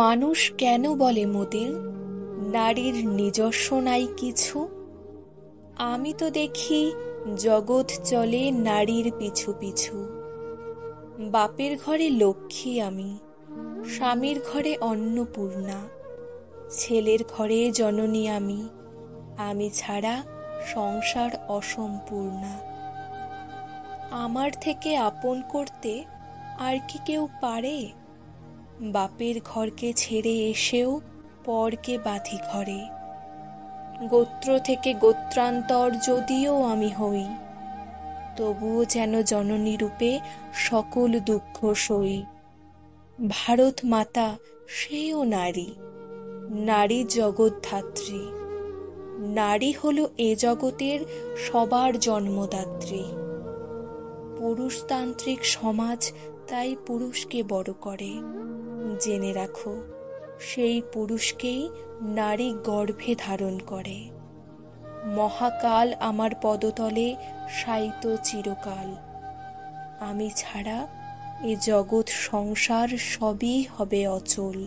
মানুষ কেন বলে মোদের নারীর নিজস্ব নাই কিছু? আমি তো দেখি জগৎ চলে নারীর পিছু পিছু। বাপের ঘরে লক্ষ্মী আমি, স্বামীর ঘরে অন্নপূর্ণা, ছেলের ঘরে জননী আমি, আমি ছাড়া সংসার অসম্পূর্ণা। আমার থেকে আপন করতে আর কি কেউ পারে? বাপের ঘরকে ছেড়ে এসেও পরকে বাঁধি ঘরে। গোত্র থেকে গোত্রান্তর যদিও আমি হই, তবুও যেন জননী রূপে সকল দুঃখ সই। ভারত মাতা সেও নারী, নারী জগৎধাত্রী। নারী হলো এ জগতের সবার জন্মদাত্রী। পুরুষতান্ত্রিক সমাজ তাই পুরুষকে বড় করে। জেনে রাখো, সেই পুরুষকেই নারী গর্ভে ধারণ করে। মহাকাল আমার পদতলে শায়িত চিরকাল। আমি ছাড়া এ জগৎ সংসার সবই হবে অচল।